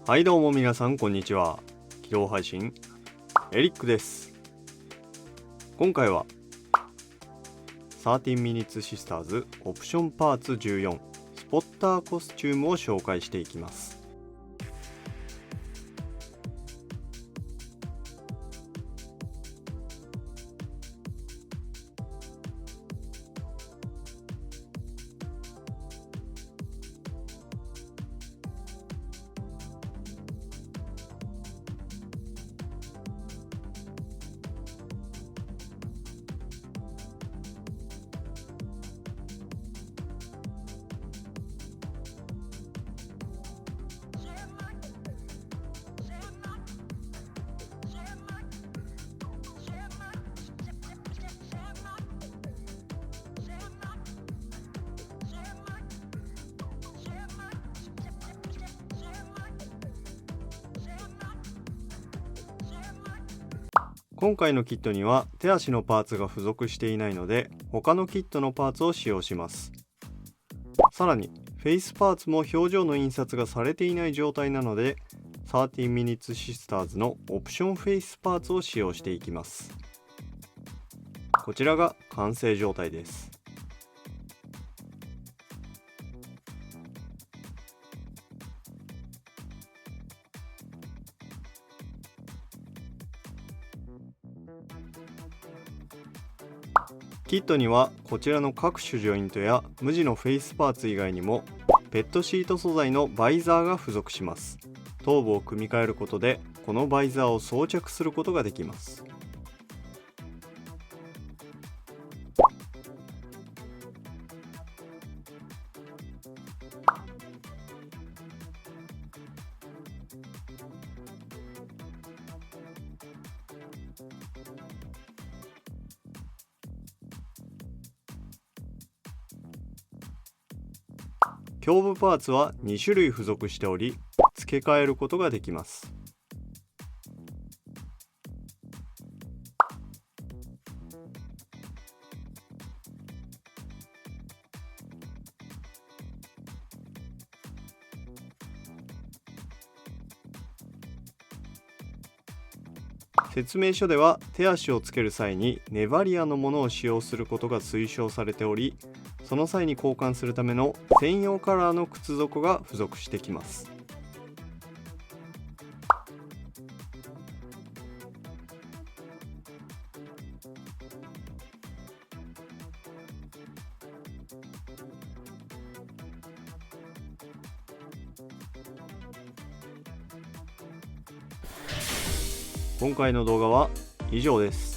はいどうも皆さんこんにちは。起動配信エリックです。今回は13 Minutes Sisters オプションパーツ14スポッターコスチュームを紹介していきます。今回のキットには手足のパーツが付属していないので他のキットのパーツを使用します。さらにフェイスパーツも表情の印刷がされていない状態なので13 Minutes Sisters のオプションフェイスパーツを使用していきます。こちらが完成状態です。キットにはこちらの各種ジョイントや無地のフェイスパーツ以外にもペットシート素材のバイザーが付属します。頭部を組み替えることでこのバイザーを装着することができます。胸部パーツは2種類付属しており付け替えることができます。説明書では手足をつける際にネバリアのものを使用することが推奨されており、その際に交換するための専用カラーの靴底が付属してきます。今回の動画は以上です。